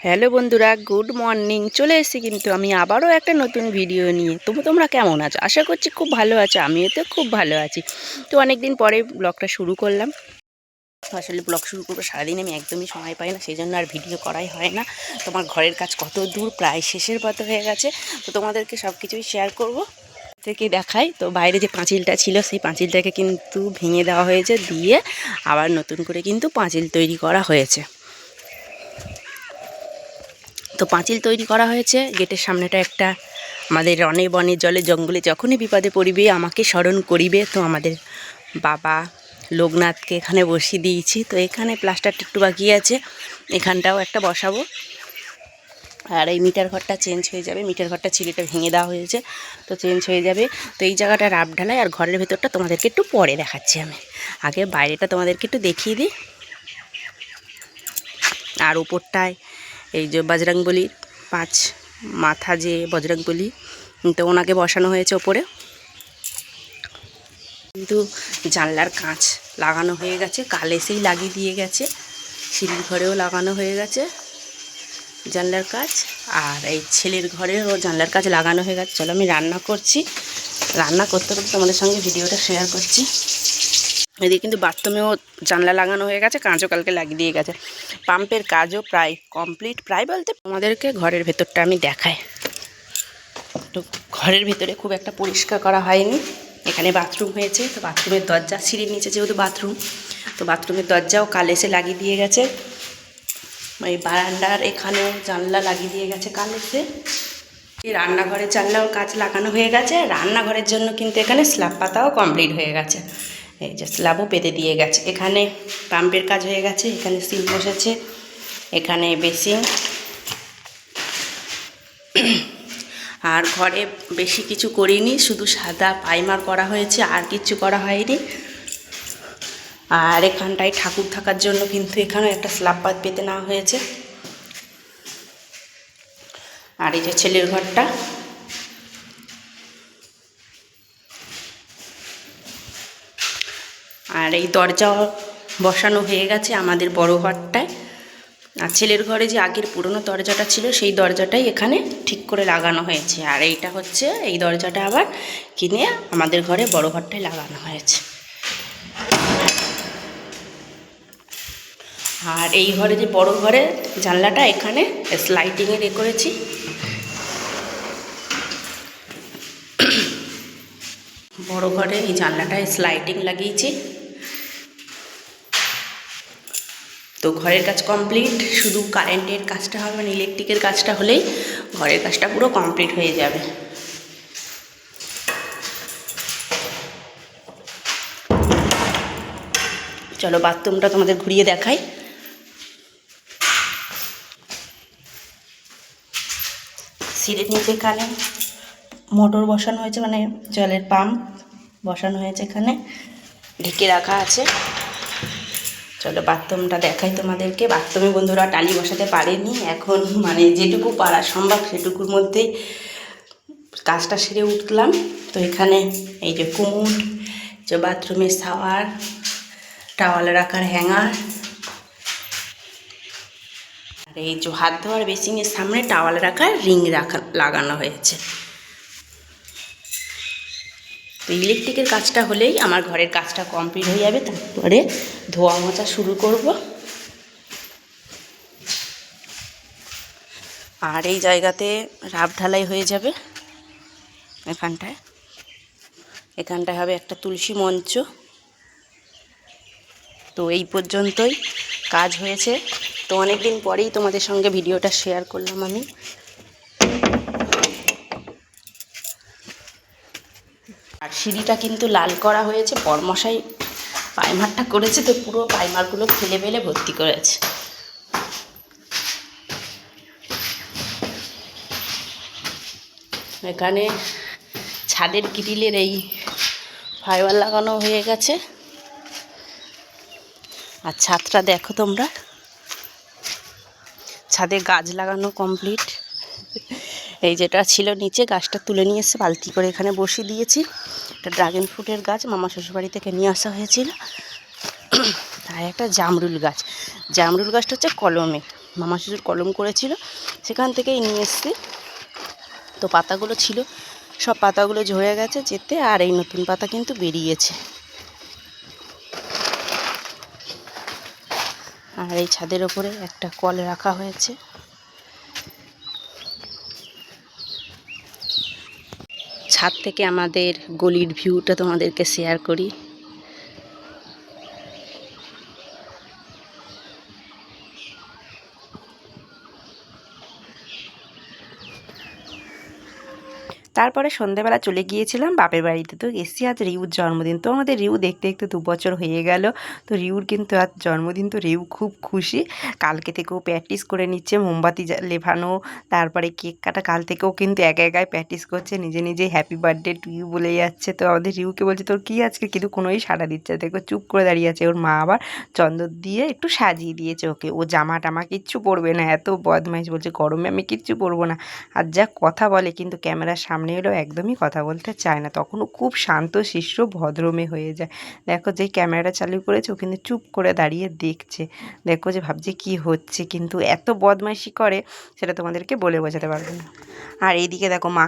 Hello বন্ধুরা, good morning. চলে এসেছি কিন্তু আমি আবারও একটা নতুন ভিডিও নিয়ে। তোমরা কেমন আছো? আশা করছি খুব ভালো আছো। আমিও তো খুব ভালো আছি। তো অনেক দিন পরে ব্লগটা শুরু করলাম। আসলে ব্লগ শুরু করবো, সারাদিন আমি একদমই সময় পাই না, সেই জন্য আর ভিডিও করাই হয় না। তোমার ঘরের কাজ কত দূর, প্রায় শেষের পথে হয়ে গেছে। তো তোমাদেরকে সব কিছুই শেয়ার করবো। থেকে দেখাই তো, বাইরে যে পাঁচিলটা ছিল সেই পাঁচিলটাকে কিন্তু ভেঙে দেওয়া হয়েছে, দিয়ে আবার নতুন করে কিন্তু পাঁচিল তৈরি করা হয়েছে। তো পাঁচিল তৈরি করা হয়েছে, গেটের সামনেটা একটা আমাদের রনে বনে জলে জঙ্গলে যখনই বিপদে পড়িবে আমাকে স্মরণ করিবে। তো আমাদের বাবা লোকনাথকে এখানে বসিয়ে দিয়েছি। তো এখানে প্লাস্টারটা একটু বাকি আছে, এখানটাও একটা বসাবো। আর এই মিটার ঘরটা চেঞ্জ হয়ে যাবে, মিটার ঘরটা ছিলিটা ভেঙে দেওয়া হয়েছে, তো চেঞ্জ হয়ে যাবে। তো এই জায়গাটা রাব ঢালাই, আর ঘরের ভেতরটা তোমাদেরকে একটু পরে দেখাচ্ছি। আমি আগে বাইরেটা তোমাদেরকে একটু দেখিয়ে দিই। আর উপরটায় এই যে বজরংবলীর 5 মাথা যে বজরংবলী, তো ওনাকে বসানো হয়েছে ওপরে। কিন্তু জানলার কাঁচ লাগানো হয়ে গেছে, কাল এসেই লাগিয়ে দিয়ে গেছে। সিঁড়ির ঘরেও লাগানো হয়ে গেছে জানলার কাঁচ, আর এই ছেলের ঘরেও জানলার কাঁচ লাগানো হয়ে গেছে। চলো আমি রান্না করছি, রান্না করতে করতে তোমাদের সঙ্গে ভিডিওটা শেয়ার করছি। এদিকে কিন্তু বাথরুমেও জানলা লাগানো হয়ে গেছে, কাঁচও কালকে লাগিয়ে দিয়ে গেছে। পাম্পের কাজও প্রায় কমপ্লিট, প্রায় বলতে তোমাদেরকে ঘরের ভেতরটা আমি দেখাই। তো ঘরের ভেতরে খুব একটা পরিষ্কার করা হয়নি। এখানে বাথরুম হয়েছে, তো বাথরুমের দরজা, সিঁড়ির নিচে যেহেতু বাথরুম, তো বাথরুমের দরজাও কাল এসে লাগিয়ে দিয়ে গেছে। এই বারান্দার এখানেও জানলা লাগিয়ে দিয়ে গেছে কাল এসে। এই রান্নাঘরের জানলাও কাজ লাগানো হয়ে গেছে। রান্নাঘরের জন্য কিন্তু এখানে স্ল্যাব পাতাও কমপ্লিট হয়ে গেছে, এই যে স্ল্যাবও পেতে দিয়ে গেছে। এখানে পাম্পের কাজ হয়ে গেছে, এখানে সিল বসেছে, এখানে বেসিন। আর ঘরে বেশি কিছু করিনি, শুধু সাদা পাইমার করা হয়েছে, আর কিছু করা হয়নি। আর এখানটায় ঠাকুর থাকার জন্য কিন্তু এখানে একটা স্ল্যাব পাত পেতে নেওয়া হয়েছে। আর এই যে ছেলের ঘরটা, আর এই দরজাও বসানো হয়ে গেছে আমাদের বড় ঘরটায়। আর ছেলের ঘরে যে আগের পুরনো দরজাটা ছিল সেই দরজাটাই এখানে ঠিক করে লাগানো হয়েছে। আর এইটা হচ্ছে, এই দরজাটা আবার কিনে আমাদের ঘরে বড় ঘরটায় লাগানো হয়েছে। আর এই ঘরে যে বড় ঘরে জানলাটা, এখানে স্লাইডিংয়ের করেছি। বড় ঘরে এই জানলাটায় স্লাইডিং লাগিয়েছি। তো ঘরের কাজ কমপ্লিট, শুধু কারেন্টের কাজটা হবে, মানে ইলেকট্রিকের কাজটা হলেই ঘরের কাজটা পুরো কমপ্লিট হয়ে যাবে। চলো বাথরুমটা তোমাদের ঘুরিয়ে দেখাই। সিঁড়ির নিচে এখানে মোটর বসানো হয়েছে, মানে জলের পাম্প বসানো হয়েছে, এখানে ঢেকে রাখা আছে। চলো বাথরুমটা দেখাই তোমাদেরকে। বাথরুমে বন্ধুরা টালি বসাতে পারেনি, এখন মানে যেটুকু পারা সম্ভব সেটুকুর মধ্যেই কাজটা সেরে উঠলাম। তো এখানে এই যে কুমুড, যে বাথরুমের শাওয়ার, টাওয়াল রাখার হ্যাঙ্গার, আর এই যে হাত ধোয়ার বেসিনের সামনে টাওয়াল রাখার রিং লাগানো হয়েছে। তো ইলেকট্রিকের কাজটা হলেই আমার ঘরের কাজটা কমপ্লিট হয়ে যাবে, তারপরে ধোয়া মোছা শুরু করব। আর এই জায়গাতে রাব ঢালাই হয়ে যাবে। এখানটায় হবে একটা তুলসী মঞ্চ। তো এই পর্যন্তই কাজ হয়েছে। তো অনেক দিন পরেই তোমাদের সঙ্গে ভিডিওটা শেয়ার করলাম আমি। আর সিঁড়িটা কিন্তু লাল করা হয়েছে, বরমশাই পাইমারটা করেছে, তো পুরো পাইমারগুলো ফেলে ফেলে ভর্তি করেছে। এখানে ছাদের গ্রিলের এই ফাইবার লাগানো হয়ে গেছে। আর ছাদটা দেখো তোমরা, ছাদে গাছ লাগানো কমপ্লিট। এই যেটা ছিল নিচে, গাছটা তুলে নিয়ে এসে বালতি করে এখানে বসিয়ে দিয়েছি। একটা ড্রাগন ফ্রুটের গাছ মামা শ্বশুরবাড়ি থেকে নিয়ে আসা হয়েছিল। আর একটা জামরুল গাছ, জামরুল গাছটা হচ্ছে কলমে। মামা শ্বশুর কলম করেছিল, সেখান থেকেই নিয়ে এসছি। তো পাতাগুলো ছিল, সব পাতাগুলো ঝরে গেছে যেতে, আর এই নতুন পাতা কিন্তু বেরিয়েছে। আর এই ছাদের ওপরে একটা কল রাখা হয়েছে। ছাদ থেকে আমাদের গলির ভিউটা তোমাদেরকে শেয়ার করি। তারপরে সন্ধ্যাবেলা চলে গিয়েছিলাম বাপের বাড়িতে। তো এসছি আজ রিউর জন্মদিন। তো আমাদের রিউ দেখতে দেখতে 2 বছর হয়ে গেল। তো রিউর কিন্তু আজ জন্মদিন। তো রিউ খুব খুশি। কালকে থেকেও প্র্যাকটিস করে নিচ্ছে, মোমবাতি লেভানো, তারপরে কেক কাটা। কাল থেকেও কিন্তু একা একাই প্র্যাকটিস করছে, নিজে নিজে হ্যাপি বার্থডে টু ইউ বলে যাচ্ছে। তো আমাদের রিউকে বলছে তোর কী আজকে, কিন্তু কোনোই সাড়া দিচ্ছে। দেখো চুপ করে দাঁড়িয়ে আছে। ওর মা আবার চন্দন দিয়ে একটু সাজিয়ে দিয়েছে ওকে। ও জামা টামা কিচ্ছু পরবে না, এত বদমাইশ, বলছে গরমে আমি কিচ্ছু পরবো না। আর যা কথা বলে, কিন্তু ক্যামেরার সামনে এলেও একদমই কথা বলতে চায় না। তখনও খুব শান্ত শিষ্য ভদ্রমে হয়ে যায়। দেখো যেই ক্যামেরাটা চালু করেছে ও কিন্তু চুপ করে দাঁড়িয়ে দেখছে। দেখো যে ভাবছে কি হচ্ছে, কিন্তু এত বদমাইশি করে সেটা তোমাদেরকে বলে বোঝাতে পারবো না। আর এইদিকে দেখো মা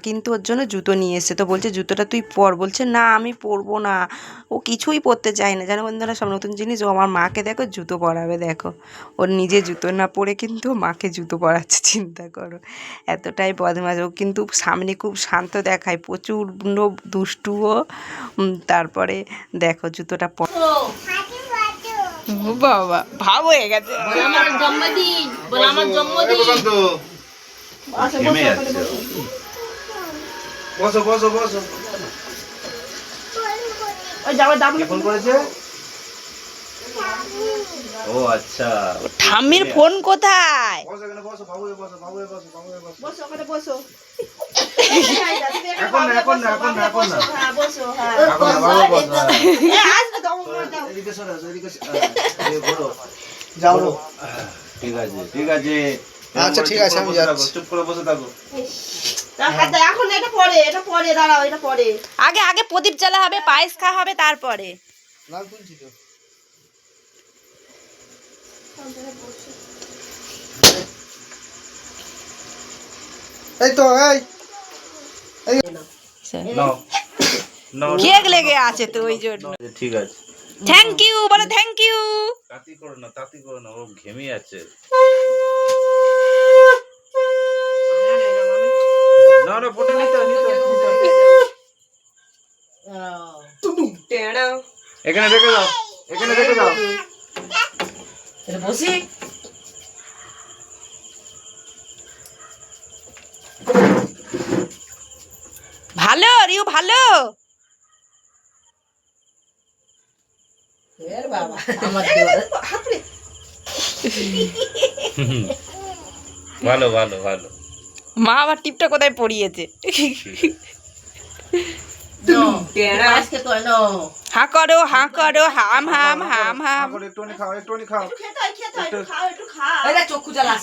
কিন্তু ওর জন্য জুতো নিয়ে এসছে। তো বলছে জুতোটা তুই পর, বলছে না আমি পরবো না। ও কিছুই পরতে চায় না, জানো বন্ধুরা, সব নতুন জিনিস। ও আমার মাকে দেখো জুতো পরাবে। দেখো ওর নিজে জুতো না পরে কিন্তু মাকে জুতো পরাচ্ছে, চিন্তা করো। এতটাই বদমাশ। ও কিন্তু সামনে খুব শান্ত দেখায়, প্রচণ্ড দুষ্টুও। তারপরে দেখো জুতোটা বাবা ভাব হয়ে গেছে। আমার জন্মদিন, বলে আমার জন্মদিন। বসো বসো বসো। ওই যাওয়ার দাম ফোন করেছে। ও আচ্ছা, ঠাম্মির ফোন কোথায়? বসো এখানে, বসো বাবু, বসো বাবু, বসো বাবু, বসো বসো ওখানে বসো। এখন না এখন না এখন না এখন না হ্যাঁ বসো, হ্যাঁ এখন না বাবু, বসো। আসবে তো দাও। এদিকে সরো, এদিকে এই বড় যাও। ঠিক আছে ঠিক আছে, আচ্ছা ঠিক আছে, আমি যাচ্ছি। চুপ করে বসে থাকো। এখন এটা পরে, এটা পরে, দাঁড়াও, এটা পরে। আগে আগে প্রদীপ জ্বালা হবে, পায়েস খাওয়া হবে, তারপরে লাল তুলছি তো। এই তো এই নাও নাও, কেক লেগে আছে তো ওই জন্য। ঠিক আছে। থ্যাংক ইউ বলো, থ্যাংক ইউ। তাতি করো না, তাতি করো না, ও ঘেমে আছে। না না, ফটো নিতে এখানে রেখে দাও, এখানে রেখে দাও। বসি ভালো রিউ, ভালো। ভালো ভালো ভালো। মা আবার টিপটা কোথায় পড়িয়েছে। হা করো হা করো, হাম হাম হাম হাম। একটুখানি খাও, একটুখানি খাও।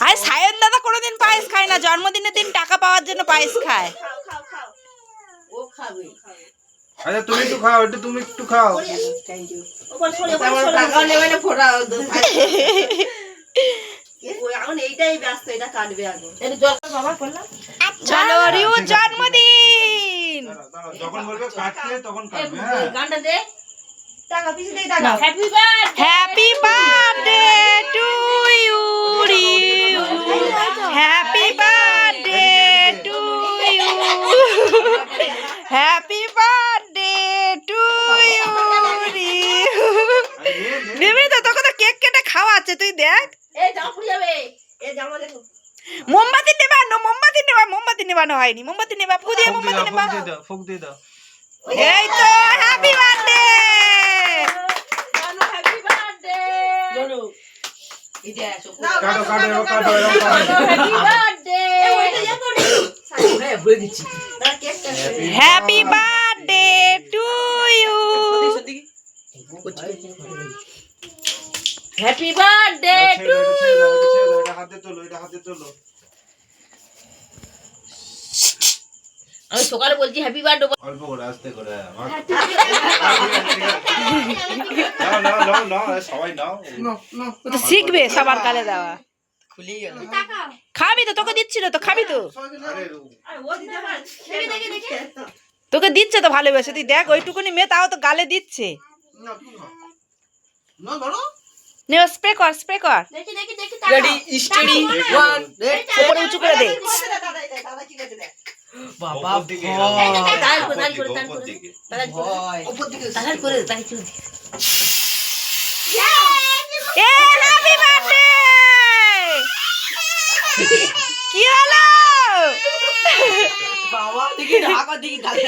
আরে সায়ন দাদা কোনোদিন পায়েস খায় না, জন্মদিনের দিন টাকা পাওয়ার জন্য পায়েস খায়। আচ্ছা তুমি একটু খাও, একটু তুমি একটু খাও। চলো রিউ জন্মদিন। যখন বলবে কাটতে তখন কাটবে। হ্যাঁ গানটা দে, টাকা পিছে দে, টাকা। Happy birthday, happy birthday to you Riu, happy birthday to you, happy birthday to you Riu. নেবে তো, তোকে তো কেক কেটে খাওয়াচ্ছে, তুই দেখ। এই জামা পুড়ে যাবে, এই জামা দেখো। মোমবাতি নেবানো, মোমবাতি নেবা, মোমবাতি নেবানো হয়নি। মোমবাতি নেবা, পুজো মোমবাতি নেবা। ফুক দিয়ে দাও। এই তো হ্যাপি বার্থডে। জানো হ্যাপি বার্থডে। জানো এটা কাটো কাটো কাটো হ্যাপি বার্থডে। এই ওইটা যা করে হ্যাঁ বলে দিচ্ছি। তার কেকটা happy birthday to you. Happy birthday to you. এটা হাতে তোলো, এটা হাতে তোলো। আমি সকালে বলছি হ্যাপি বার্থডে, অল্প করে আস্তে করে। নাও নাও নাও নাও, সবাই নাও। ও তো শিখবে সবার কালে দেওয়া। খুলেই গেল খাবি তো, তোকে দিচ্ছিল তো, খাবি তো, আরে তোকে দিচ্ছে তো ভালোবেসে, তুই দেখ ওইটুকুনি মেয়ে তাও তো গালে দিচ্ছে। না ধরো নে স্প্রে কর, স্প্রে কর, রেডি স্টেডি 1 রেড উপরে উঁচু করে দে। বাবা ওপর দিকে ভয়। ওপর দিকে ভয়। এ হ্যাপি বার্থডে! কি হলো? বাবা দেখি ঢাকা দেখি গালে